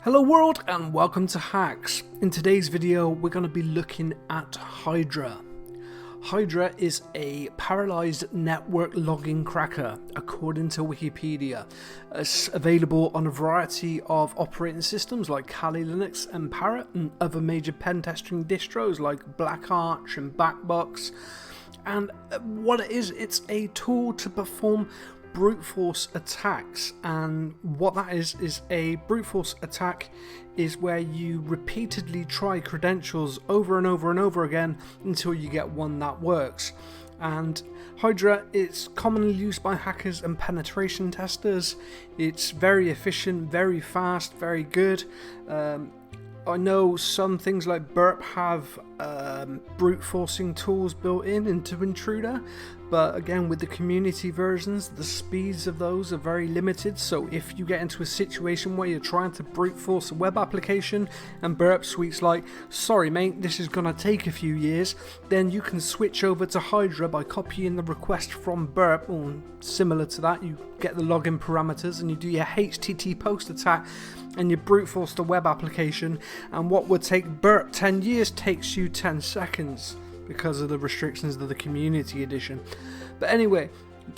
Hello world and welcome to Hacks. In today's video we're going to be looking at Hydra. Hydra is a parallelized network logging cracker according to Wikipedia. It's available on a variety of operating systems like Kali Linux and Parrot and other major pen testing distros like Black Arch and Backbox. And what it is, it's a tool to perform brute force attacks, and what that is a brute force attack is where you repeatedly try credentials over and over and over again until you get one that works. And Hydra is commonly used by hackers and penetration testers. It's very efficient, very fast, very good. I know some things like Burp have brute forcing tools built into Intruder, but again with the community versions the speeds of those are very limited, so if you get into a situation where you're trying to brute force a web application and Burp Suite's like, sorry mate, this is gonna take a few years, then you can switch over to Hydra by copying the request from Burp, or similar to that. You get the login parameters and you do your HTTP post attack and you brute force the web application, and what would take Burp 10 years takes you 10 seconds because of the restrictions of the community edition. But anyway,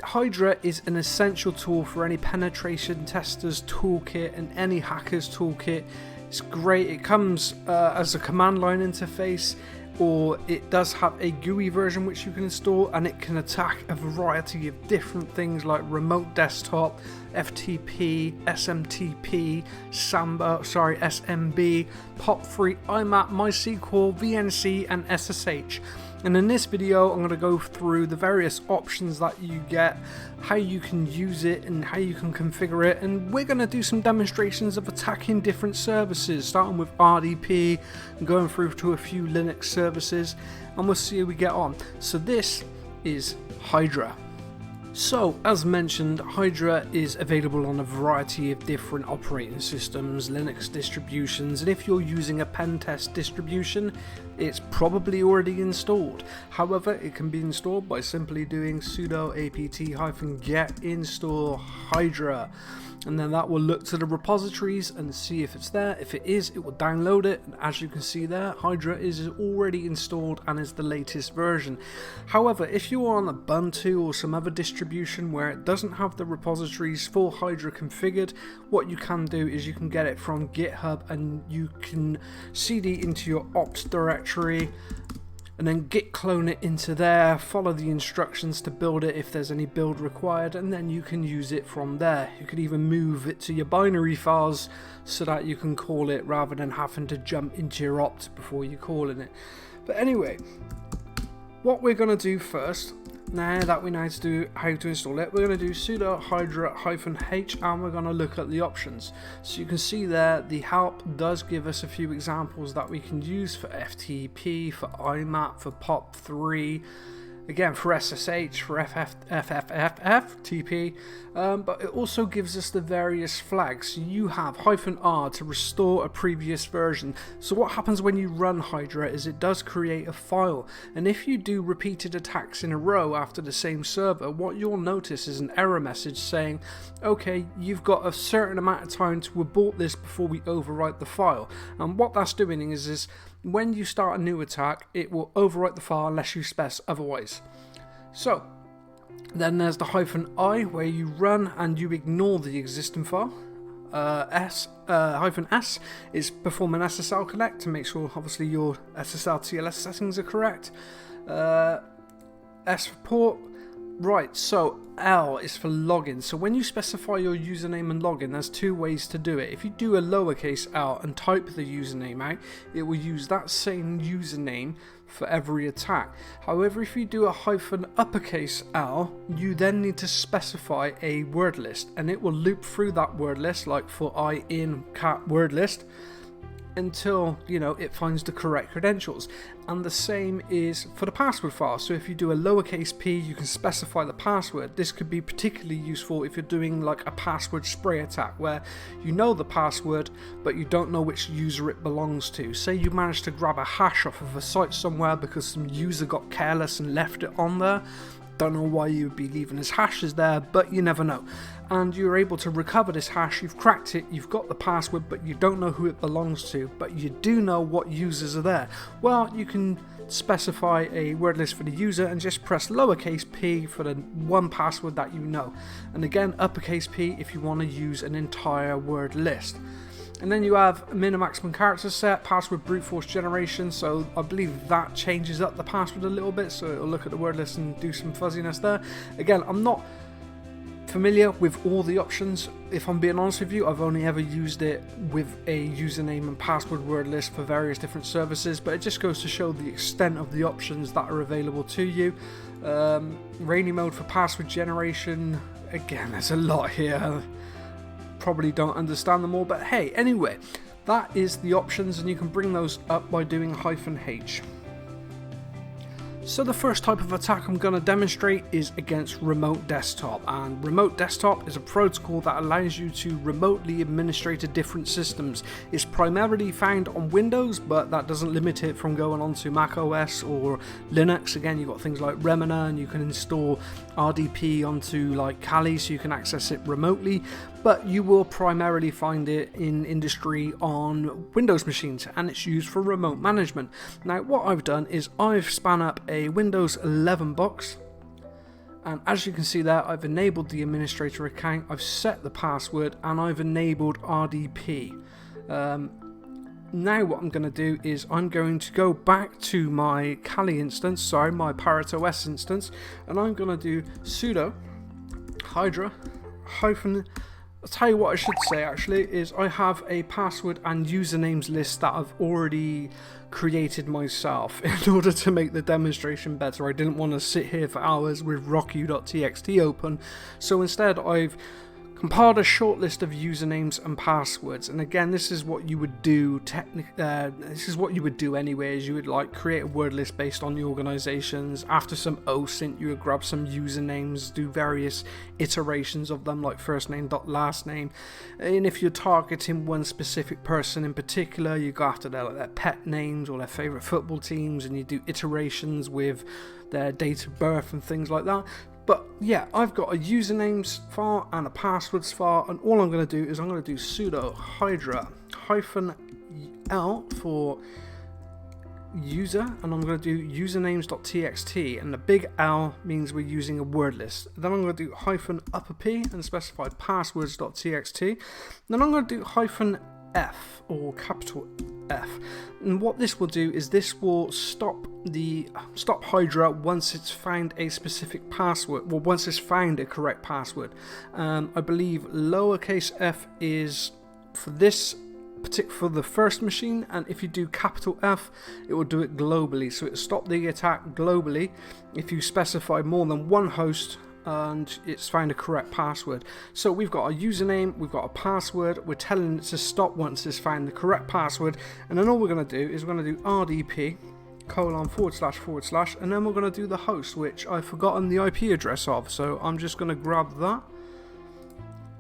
Hydra is an essential tool for any penetration tester's toolkit and any hacker's toolkit. It's great. It comes as a command line interface, or it does have a GUI version which you can install, and it can attack a variety of different things like remote desktop, FTP, SMTP, SMB, POP3, IMAP, MySQL, VNC and SSH. And in this video I'm going to go through the various options that you get, how you can use it and how you can configure it, and we're going to do some demonstrations of attacking different services, starting with RDP and going through to a few Linux services, and we'll see how we get on. So this is Hydra. So, as mentioned, Hydra is available on a variety of different operating systems, Linux distributions, and if you're using a pen test distribution, it's probably already installed. However, it can be installed by simply doing sudo apt-get install Hydra, and then that will look to the repositories and see if it's there. If it is, it will download it, and as you can see there, Hydra is already installed and is the latest version. However, if you are on Ubuntu or some other distribution where it doesn't have the repositories for Hydra configured, what you can do is you can get it from GitHub and you can cd into your opt directory and then git clone it into there, follow the instructions to build it if there's any build required, and then you can use it from there. You could even move it to your binary files so that you can call it rather than having to jump into your opt before you calling it. But anyway, what we're going to do first, now that we know how to install it, we're going to do sudo hydra-h and we're going to look at the options. So you can see there the help does give us a few examples that we can use for FTP, for IMAP, for POP3, again for SSH, for FFFFTP, but it also gives us the various flags. So you have -r to restore a previous version. So what happens when you run Hydra is it does create a file, and if you do repeated attacks in a row after the same server, what you'll notice is an error message saying, okay, you've got a certain amount of time to abort this before we overwrite the file. And what that's doing is when you start a new attack, it will overwrite the file unless you specify otherwise. So then there's the -i where you run and you ignore the existing file. -s is perform an SSL connect to make sure obviously your SSL TLS settings are correct. S for port. Right, so L is for login. So when you specify your username and login, there's two ways to do it. If you do a lowercase L and type the username out, it will use that same username for every attack. However, if you do a -uppercase L, you then need to specify a word list, and it will loop through that word list, like for I in cat word list, until it finds the correct credentials. And the same is for the password file. So if you do a lowercase p, you can specify the password. This could be particularly useful if you're doing like a password spray attack where you know the password but you don't know which user it belongs to. Say you managed to grab a hash off of a site somewhere because some user got careless and left it on there. Don't know why you would be leaving his hashes there, but you never know. And you're able to recover this hash. You've cracked it, you've got the password, but you don't know who it belongs to, but you do know what users are there. Well, you can specify a word list for the user and just press lowercase p for the one password that you know, and again uppercase P if you want to use an entire word list. And then you have minimum maximum character set, password brute force generation, so I believe that changes up the password a little bit, so it'll look at the word list and do some fuzziness there. Again, I'm not familiar with all the options. If I'm being honest with you, I've only ever used it with a username and password word list for various different services, but it just goes to show the extent of the options that are available to you. Rainy mode for password generation, again, there's a lot here. Probably don't understand them all, but hey, anyway, that is the options, and you can bring those up by doing -H. So the first type of attack I'm going to demonstrate is against remote desktop, and remote desktop is a protocol that allows you to remotely administrate different systems. It's primarily found on Windows, but that doesn't limit it from going on to Mac OS or Linux. Again, you've got things like Remina, and you can install RDP onto like Kali so you can access it remotely, but you will primarily find it in industry on Windows machines, and it's used for remote management. Now what I've done is I've spun up a Windows 11 box, and as you can see there, I've enabled the administrator account, I've set the password, and I've enabled RDP. Now what I'm going to do is I'm going to go back to my Kali instance, sorry, my Parrot OS instance, and I'm going to do sudo hydra hyphen. I'll tell you what I should say actually is I have a password and usernames list that I've already created myself in order to make the demonstration better. I didn't want to sit here for hours with rocku.txt open, so instead I've compiled a short list of usernames and passwords. And again, this is what you would do anyway, is you would like create a word list based on the organizations. After some OSINT, you would grab some usernames, do various iterations of them, like first name dot last name, and if you're targeting one specific person in particular, you go after their pet names or their favorite football teams, and you do iterations with their date of birth and things like that. But yeah, I've got a usernames file and a passwords file, and all I'm going to do is I'm going to do sudo hydra -L for user, and I'm going to do usernames.txt, and the big L means we're using a word list. Then I'm going to do -P and specify passwords.txt. Then I'm going to do -F or capital F, and what this will do is this will stop Hydra once it's found a specific password, well, once it's found a correct password. I believe lowercase f is for this for the first machine, and if you do capital F, it will do it globally, so it'll stop the attack globally if you specify more than one host and it's found a correct password. So we've got a username, we've got a password, we're telling it to stop once it's found the correct password, and then all we're going to do is we're going to do RDP // and then we're going to do the host, which I've forgotten the IP address of, so I'm just going to grab that,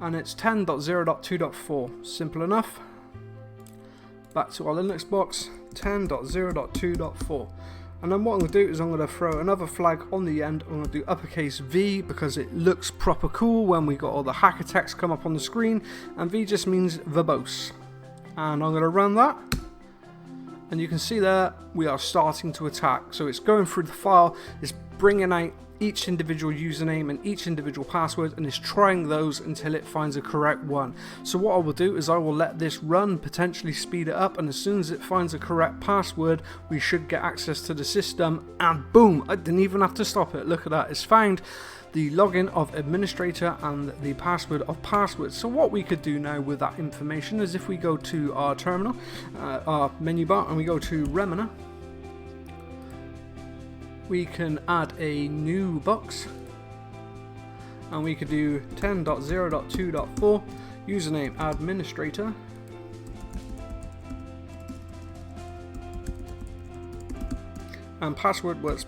and it's 10.0.2.4, simple enough. Back to our Linux box, 10.0.2.4. And then what I'm going to do is I'm going to throw another flag on the end. I'm going to do uppercase V because it looks proper cool when we got all the hacker text come up on the screen, and V just means verbose. And I'm going to run that, and you can see there we are starting to attack. So it's going through the file, it's bringing out each individual username and each individual password, and is trying those until it finds a correct one. So what I will do is I will let this run, potentially speed it up, and as soon as it finds a correct password, we should get access to the system, and boom, I didn't even have to stop it. Look at that, it's found the login of administrator and the password of passwords. So what we could do now with that information is if we go to our terminal, our menu bar, and we go to Remina, we can add a new box, and we could do 10.0.2.4 username administrator, and password was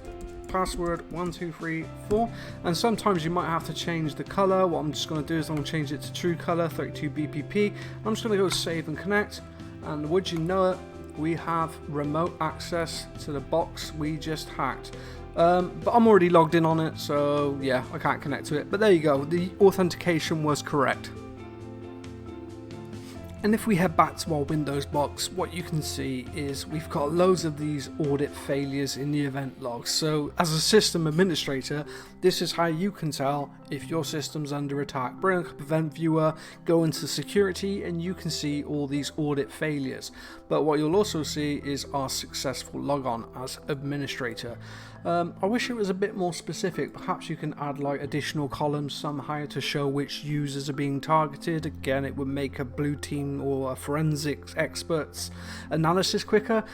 password 1234, and sometimes you might have to change the color. What I'm just going to do is I'm going to change it to true color 32 BPP. I'm just going to go save and connect, and would you know it, we have remote access to the box we just hacked. But I'm already logged in on it, so yeah, I can't connect to it. But there you go, the authentication was correct. And if we head back to our Windows box, what you can see is we've got loads of these audit failures in the event logs. So as a system administrator, this is how you can tell if your system's under attack. Bring up Event Viewer, go into security, and you can see all these audit failures. But what you'll also see is our successful logon as administrator. I wish it was a bit more specific. Perhaps you can add like additional columns somehow to show which users are being targeted. Again, it would make a blue team or a forensics experts analysis quicker.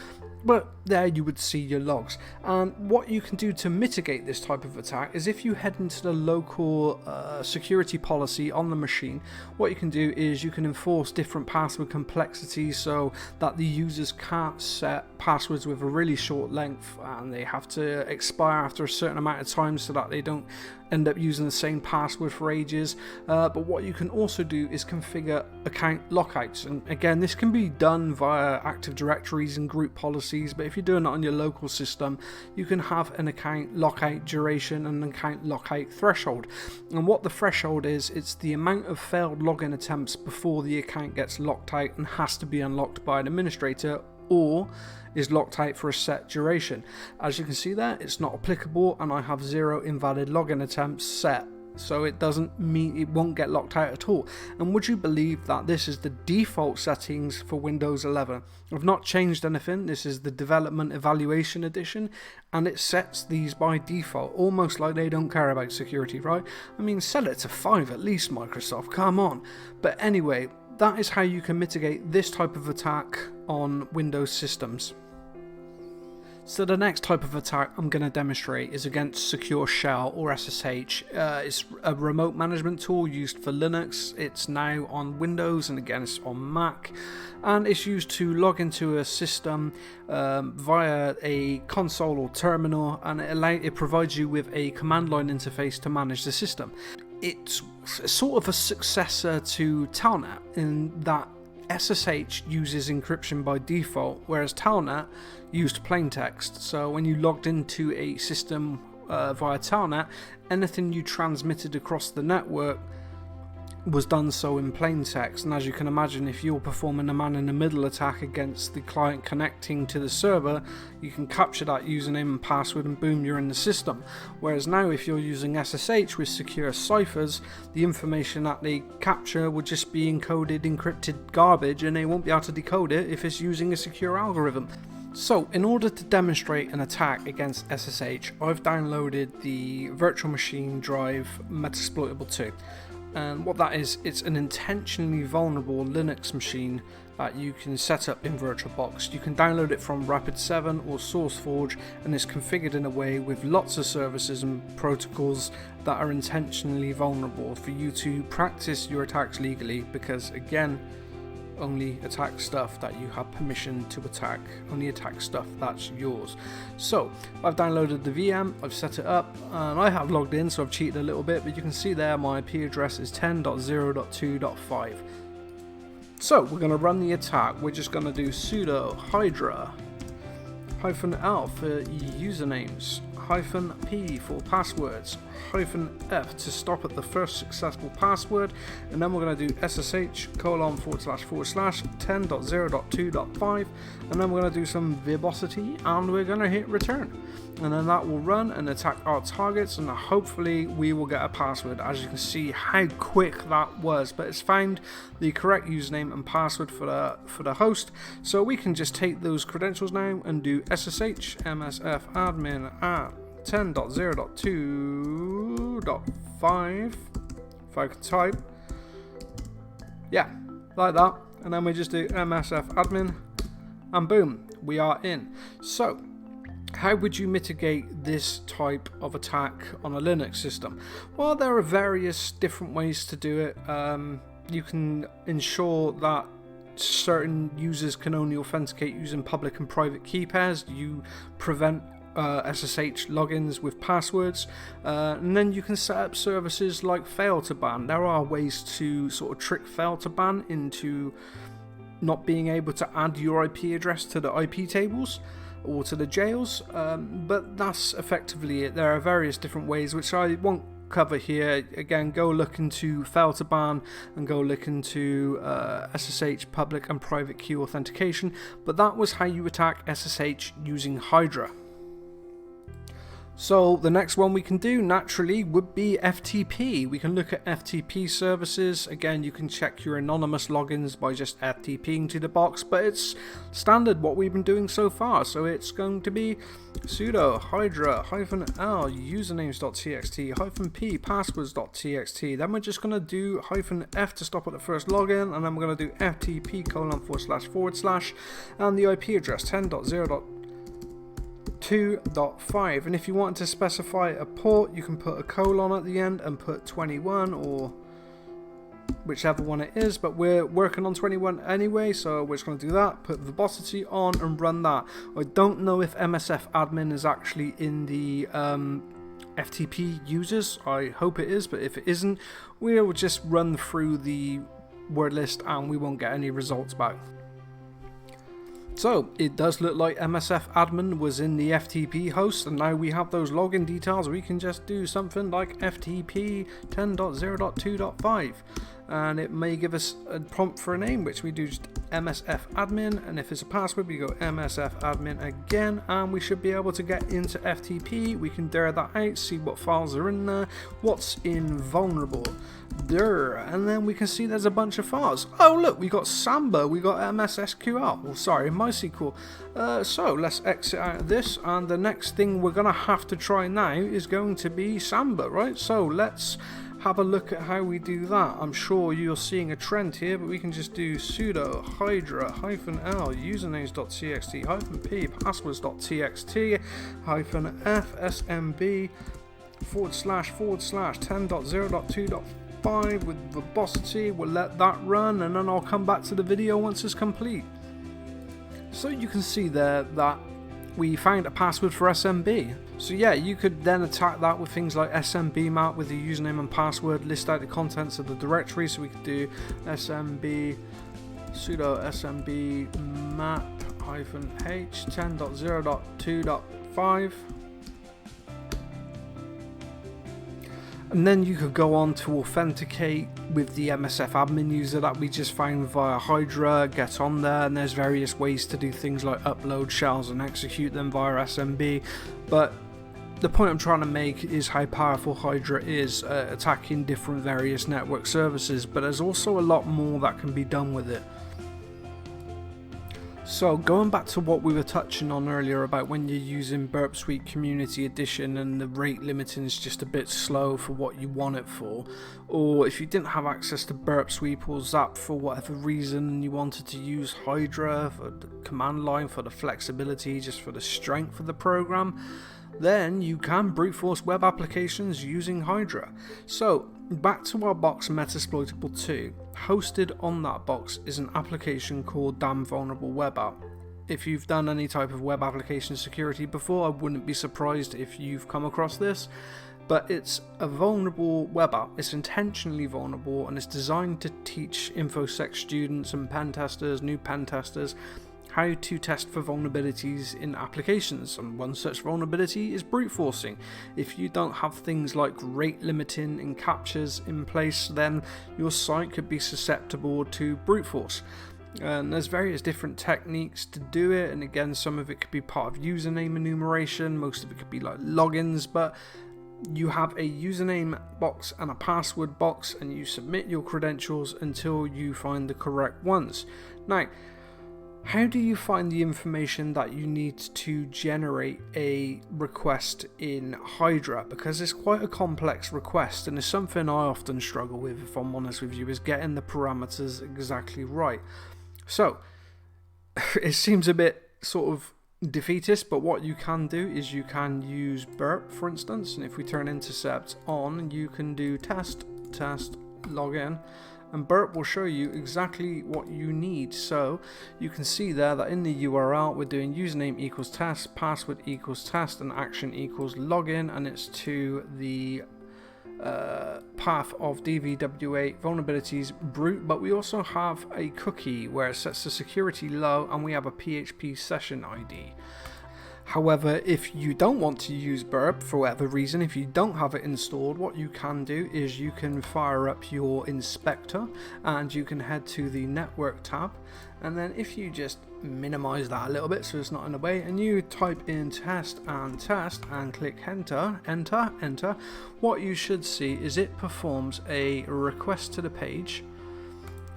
But there you would see your logs. And what you can do to mitigate this type of attack is if you head into the local security policy on the machine, what you can do is you can enforce different password complexities so that the users can't set passwords with a really short length and they have to expire after a certain amount of time so that they don't end up using the same password for ages. But what you can also do is configure account lockouts, and again this can be done via Active Directories and group policies, but if you're doing it on your local system, you can have an account lockout duration and an account lockout threshold. And what the threshold is, it's the amount of failed login attempts before the account gets locked out and has to be unlocked by an administrator, or is locked out for a set duration. As you can see there, it's not applicable and I have 0 invalid login attempts set, so it doesn't mean it won't get locked out at all. And would you believe that this is the default settings for Windows 11? I've not changed anything. This is the Development Evaluation Edition and it sets these by default, almost like they don't care about security, right? I mean, set it to 5 at least, Microsoft, come on. But anyway, that is how you can mitigate this type of attack on Windows systems. So the next type of attack I'm going to demonstrate is against Secure Shell or SSH. It's a remote management tool used for Linux. It's now on Windows and again it's on Mac, and it's used to log into a system via a console or terminal, and it provides you with a command line interface to manage the system. It's sort of a successor to Telnet in that SSH uses encryption by default, whereas Telnet used plaintext. So when you logged into a system via Telnet, anything you transmitted across the network was done so in plain text. And as you can imagine, if you're performing a man-in-the-middle attack against the client connecting to the server, you can capture that username and password and boom, you're in the system. Whereas now if you're using SSH with secure ciphers, the information that they capture would just be encoded, encrypted garbage, and they won't be able to decode it if it's using a secure algorithm. So in order to demonstrate an attack against SSH, I've downloaded the Virtual Machine Drive Metasploitable 2. And what that is, it's an intentionally vulnerable Linux machine that you can set up in VirtualBox. You can download it from Rapid7 or SourceForge, and it's configured in a way with lots of services and protocols that are intentionally vulnerable for you to practice your attacks legally, because again, only attack stuff that you have permission to attack, only attack stuff that's yours. So I've downloaded the VM, I've set it up, and I have logged in, so I've cheated a little bit, but you can see there my IP address is 10.0.2.5. So we're going to run the attack. We're just going to do sudo hydra -l for usernames, -p for passwords, -f to stop at the first successful password, and then we're going to do //10.0.2.5, and then we're going to do some verbosity, and we're going to hit return, and then that will run and attack our targets, and hopefully we will get a password. As you can see how quick that was, but it's found the correct username and password for the host, so we can just take those credentials now and do SSH msf admin at 10.0.2.5, if I can type, yeah, like that, and then we just do msf admin, and boom, we are in. So how would you mitigate this type of attack on a Linux system? Well, there are various different ways to do it. You can ensure that certain users can only authenticate using public and private key pairs. You prevent SSH logins with passwords, and then you can set up services like fail to ban. There are ways to sort of trick fail to ban into not being able to add your IP address to the IP tables. or to the jails, but that's effectively it. There are various different ways which I won't cover here. Again, go look into fail to ban and go look into SSH public and private key authentication, but that was how you attack SSH using Hydra. So the next one we can do naturally would be FTP. We can look at FTP services. Again, you can check your anonymous logins by just FTPing to the box, but it's standard what we've been doing so far. So it's going to be sudo hydra -l usernames.txt -p passwords.txt. Then we're just going to do -f to stop at the first login, and then we're going to do FTP :// and the IP address 10.0.2.5, and if you want to specify a port, you can put a colon at the end and put 21 or whichever one it is, but we're working on 21 anyway, so we're just going to do that, put verbosity on and run that. I don't know if MSF admin is actually in the FTP users. I hope it is, but if it isn't, we'll just run through the word list and we won't get any results back. So it does look like MSF admin was in the FTP host, and now we have those login details. We can just do something like FTP 10.0.2.5, and it may give us a prompt for a name, which we do just MSF admin, and if it's a password we go MSF admin again, and we should be able to get into FTP. We can dir that out, see what files are in there, what's in vulnerable, and then we can see there's a bunch of files. Oh look, we got Samba, we got MSSQL, well sorry, MySQL. So let's exit out of this, and the next thing we're gonna have to try now is going to be Samba, right? So let's have a look at how we do that. I'm sure you're seeing a trend here, but we can just do sudo hydra -l usernames.txt -p passwords.txt -f smb // 10.0.2.5 with verbosity. We'll let that run, and then I'll come back to the video once it's complete. So you can see there that we found a password for SMB. So yeah, you could then attack that with things like SMB map with the username and password, list out the contents of the directory. So we could do SMB sudo SMB map -h 10.0.2.5. And then you could go on to authenticate with the MSF admin user that we just found via Hydra, get on there, and there's various ways to do things like upload shells and execute them via SMB. But the point I'm trying to make is how powerful Hydra is attacking different various network services, but there's also a lot more that can be done with it. So going back to what we were touching on earlier about when you're using Burp Suite Community Edition and the rate limiting is just a bit slow for what you want it for, or if you didn't have access to Burp Suite or Zap for whatever reason and you wanted to use Hydra for the command line, for the flexibility, just for the strength of the program, then you can brute force web applications using Hydra. So back to our box Metasploitable 2, hosted on that box is an application called Damn Vulnerable Web App. If you've done any type of web application security before, I wouldn't be surprised if you've come across this, but it's a vulnerable web app. It's intentionally vulnerable, and it's designed to teach InfoSec students and pen testers, new pen testers, how to test for vulnerabilities in applications, and one such vulnerability is brute forcing. If you don't have things like rate limiting and captures in place, then your site could be susceptible to brute force. And there's various different techniques to do it, and again, some of it could be part of username enumeration, most of it could be like logins, but you have a username box and a password box, and you submit your credentials until you find the correct ones. Now, how do you find the information that you need to generate a request in Hydra? Because it's quite a complex request, and it's something I often struggle with, if I'm honest with you, is getting the parameters exactly right. So it seems a bit sort of defeatist, but what you can do is you can use Burp, for instance, and if we turn intercept on, you can do test login, and Burp will show you exactly what you need. So you can see there that in the URL we're doing username equals test, password equals test, and action equals login, and it's to the path of DVW8 vulnerabilities brute, but we also have a cookie where it sets the security low, and we have a PHP session ID. However, if you don't want to use Burp for whatever reason, if you don't have it installed, what you can do is you can fire up your inspector and you can head to the network tab, and then if you just minimize that a little bit so it's not in the way, and you type in test and click enter, what you should see is it performs a request to the page.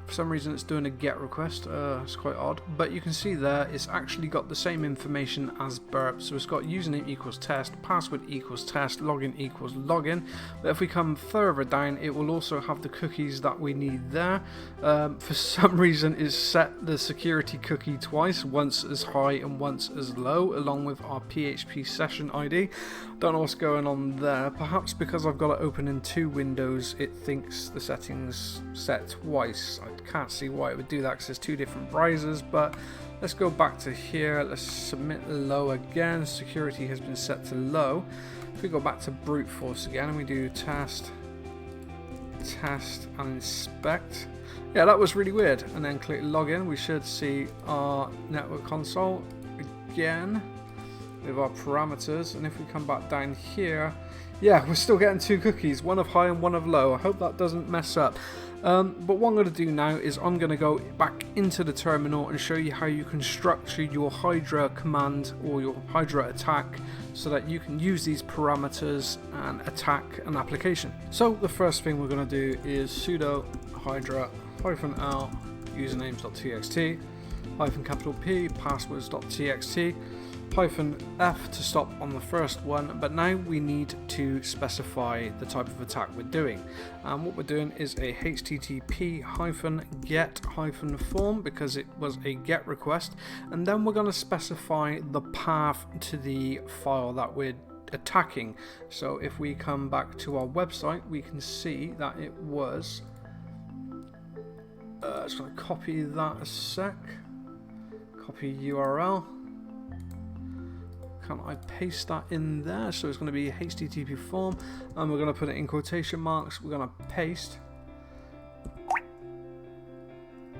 For some reason it's doing a get request, it's quite odd, but you can see there it's actually got the same information as Burp. So it's got username equals test, password equals test, login equals login. But if we come further down, it will also have the cookies that we need there. For some reason it's set the security cookie twice, once as high and once as low, along with our PHP session ID. Don't know what's going on there. Perhaps because I've got it open in two windows, it thinks the settings set twice. I can't see why it would do that because there's two different browsers, but let's go back to here. Let's submit low again. Security has been set to low. If we go back to brute force again and we do test and inspect, yeah, that was really weird. And then click login, we should see our network console again with our parameters. And if we come back down here, yeah, we're still getting two cookies, one of high and one of low. I hope that doesn't mess up. But what I'm going to do now is I'm going to go back into the terminal and show you how you can structure your Hydra command or your Hydra attack so that you can use these parameters and attack an application. So the first thing we're going to do is sudo hydra -l usernames.txt -P passwords.txt -F to stop on the first one. But now we need to specify the type of attack we're doing, and what we're doing is a http -get-form because it was a get request, and then we're going to specify the path to the file that we're attacking. So if we come back to our website, we can see that it was just going to copy that a sec, copy URL. Can I paste that in there? So it's going to be HTTP form, and we're going to put it in quotation marks. We're going to paste,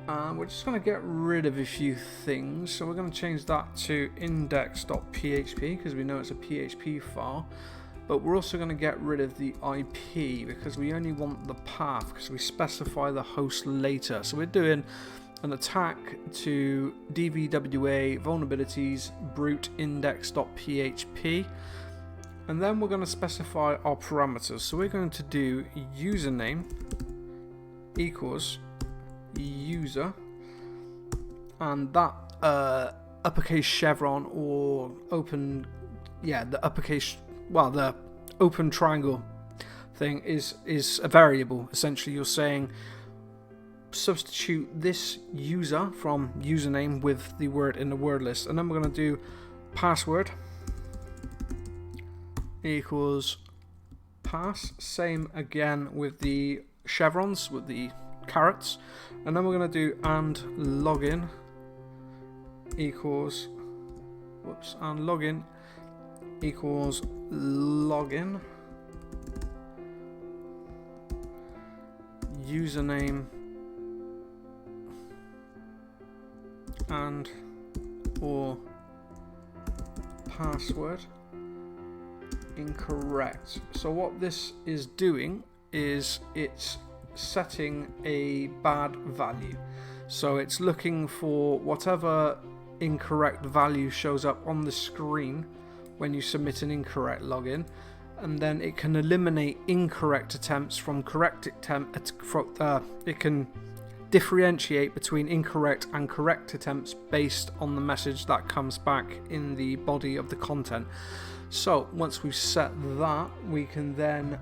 and we're just going to get rid of a few things. So we're going to change that to index.php because we know it's a PHP file, but we're also going to get rid of the IP because we only want the path because we specify the host later. So we're doing an attack to DVWA vulnerabilities brute index.php, and then we're going to specify our parameters. So we're going to do username equals user, and that uppercase chevron or open, yeah, the uppercase, well, the open triangle thing is a variable. Essentially you're saying substitute this user from username with the word in the word list, and then we're going to do password equals pass, same again with the chevrons, with the carrots, and then we're going to do and login equals and login equals login, username and or password incorrect. So what this is doing is it's setting a bad value. So it's looking for whatever incorrect value shows up on the screen when you submit an incorrect login, and then it can eliminate incorrect attempts from correct attempts. It can differentiate between incorrect and correct attempts based on the message that comes back in the body of the content. So once we've set that, we can then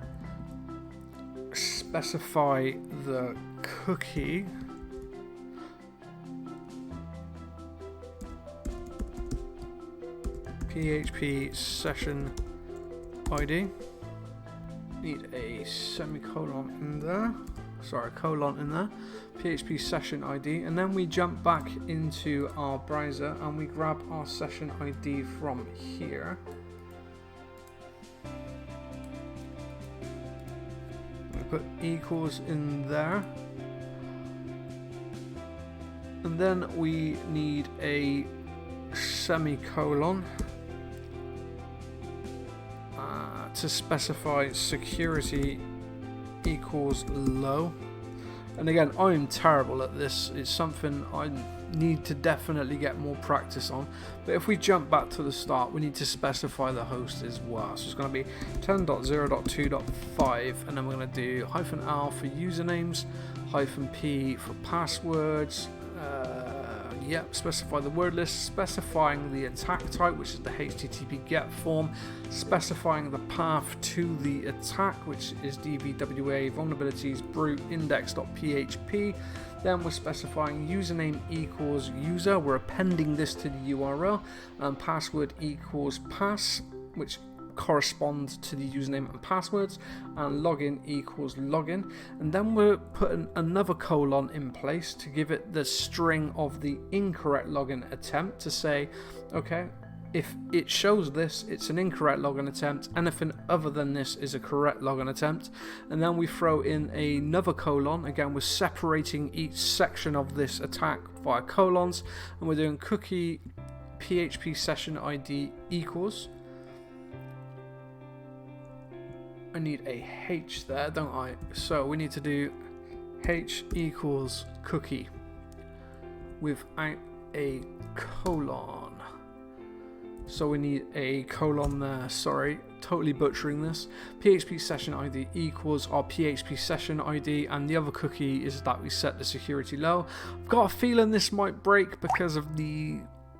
specify the cookie PHP session ID. Need a semicolon in there. Sorry, colon in there. PHP session ID, and then we jump back into our browser and we grab our session ID from here. We put equals in there, and then we need a semicolon, to specify security equals low. And again, I'm terrible at this. It's something I need to definitely get more practice on. But if we jump back to the start, we need to specify the host as well. So it's going to be 10.0.2.5, and then we're going to do -l for usernames, -p for passwords. Specify the word list, specifying the attack type, which is the HTTP GET form, specifying the path to the attack, which is dbwa vulnerabilities brute index.php. Then we're specifying username equals user, we're appending this to the URL, and password equals pass, which correspond to the username and passwords, and login equals login. And then we're putting another colon in place to give it the string of the incorrect login attempt, to say, okay, if it shows this, it's an incorrect login attempt. Anything other than this is a correct login attempt. And then we throw in another colon. Again, we're separating each section of this attack via colons, and we're doing cookie PHP session ID equals, I need a H there, don't I? So we need to do H equals cookie without a colon. So we need a colon there, sorry, totally butchering this. PHP session ID equals our PHP session ID, and the other cookie is that we set the security low. I've got a feeling this might break because of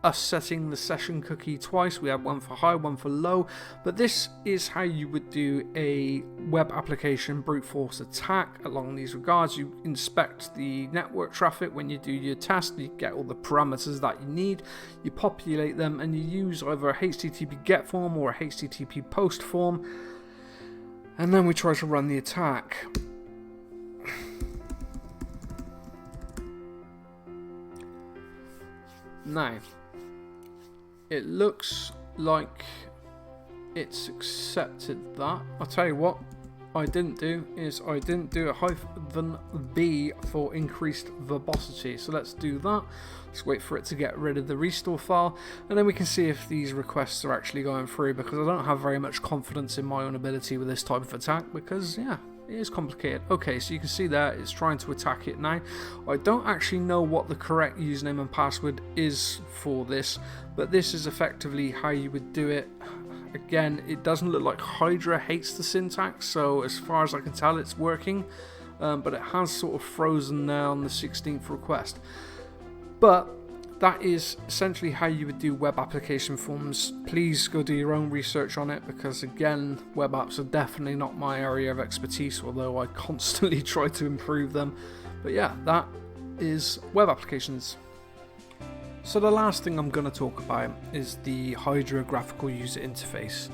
us setting the session cookie twice. We have one for high, one for low, but this is how you would do a web application brute force attack along these regards. You inspect the network traffic when you do your test, you get all the parameters that you need, you populate them, and you use either a HTTP GET form or a HTTP POST form, and then we try to run the attack. Now, it looks like it's accepted that. I'll tell you what I didn't do is I didn't do a -b for increased verbosity. So let's do that. Let's wait for it to get rid of the restore file, and then we can see if these requests are actually going through, because I don't have very much confidence in my own ability with this type of attack, because yeah, it is complicated. Okay, so you can see there it's trying to attack it now. I don't actually know what the correct username and password is for this, but this is effectively how you would do it. Again, it doesn't look like Hydra hates the syntax, so as far as I can tell it's working, but it has sort of frozen there on the 16th request. But that is essentially how you would do web application forms. Please go do your own research on it, because again, web apps are definitely not my area of expertise, although I constantly try to improve them. But yeah, that is web applications. So the last thing I'm going to talk about is the Hydra graphical user interface.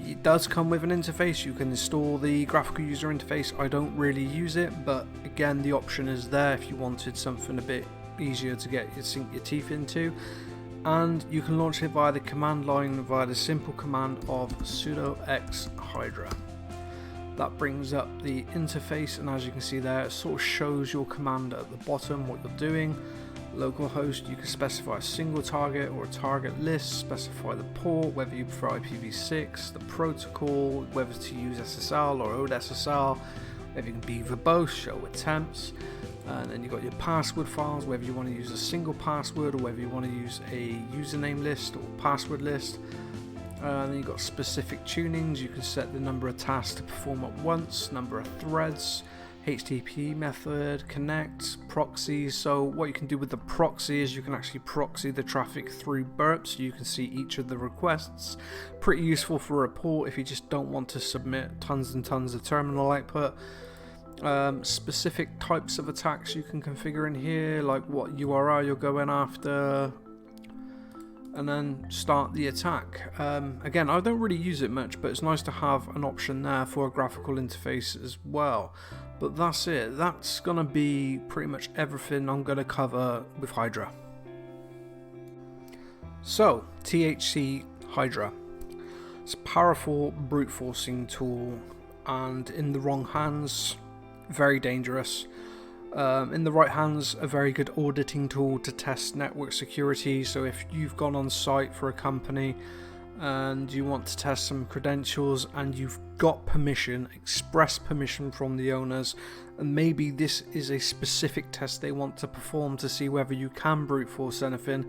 It does come with an interface. You can install the graphical user interface. I don't really use it, but again, the option is there if you wanted something a bit easier to sink your teeth into. And you can launch it via the command line via the simple command of sudo x hydra. That brings up the interface, and as you can see there, it sort of shows your command at the bottom, what you're doing. Localhost, you can specify a single target or a target list, specify the port, whether you prefer IPv6, the protocol, whether to use SSL or ODSSL, whether you can be verbose, show attempts, and then you've got your password files, whether you want to use a single password or whether you want to use a username list or password list. Then you've got specific tunings. You can set the number of tasks to perform at once, number of threads, HTTP method, connect, proxies. So what you can do with the proxy is you can actually proxy the traffic through burp, so you can see each of the requests. Pretty useful for a report if you just don't want to submit tons and tons of terminal output. Specific types of attacks you can configure in here, like what URL you're going after, and then start the attack. Again, I don't really use it much, but it's nice to have an option there for a graphical interface as well. But that's it. That's going to be pretty much everything I'm going to cover with Hydra. So, THC Hydra. It's a powerful brute forcing tool, and in the wrong hands, very dangerous. In the right hands, a very good auditing tool to test network security. So if you've gone on site for a company and you want to test some credentials, and you've got permission, express permission from the owners, and maybe this is a specific test they want to perform to see whether you can brute force anything,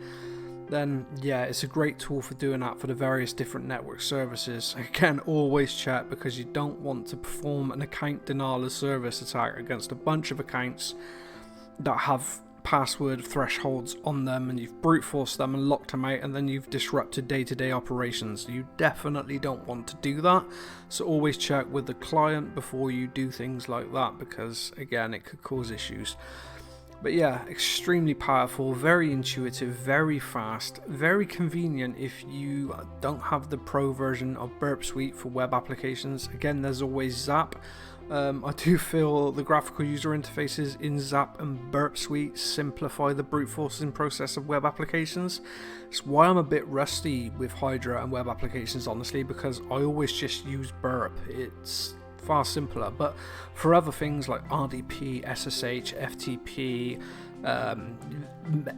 then yeah, it's a great tool for doing that for the various different network services. Again, always check, because you don't want to perform an account denial of service attack against a bunch of accounts that have password thresholds on them, and you've brute forced them and locked them out, and then you've disrupted day-to-day operations. You definitely don't want to do that, so always check with the client before you do things like that, because again, it could cause issues. But yeah, extremely powerful, very intuitive, very fast, very convenient if you don't have the pro version of Burp Suite for web applications. Again, there's always Zap. I do feel the graphical user interfaces in Zap and Burp Suite simplify the brute forcing process of web applications. It's why I'm a bit rusty with Hydra and web applications, honestly, because I always just use Burp. It's far simpler, but for other things like RDP, SSH, FTP,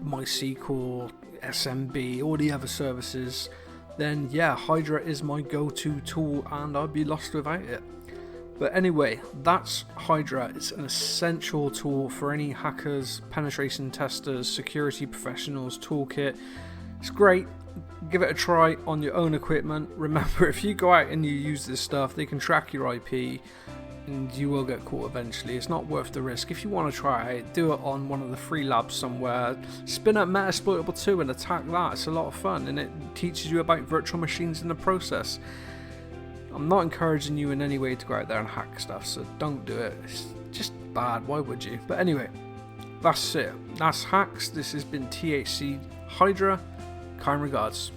MySQL, SMB, all the other services, then yeah, Hydra is my go-to tool, and I'd be lost without it. But anyway, that's Hydra. It's an essential tool for any hackers, penetration testers, security professionals toolkit. It's great. Give it a try on your own equipment. Remember, if you go out and you use this stuff, they can track your IP and you will get caught eventually. It's not worth the risk. If you want to try it, do it on one of the free labs somewhere. Spin up Metasploitable 2 and attack that. It's a lot of fun, and it teaches you about virtual machines in the process. I'm not encouraging you in any way to go out there and hack stuff, so don't do it. It's just bad. Why would you? But anyway, that's it. That's hacks. This has been THC Hydra. Kind regards.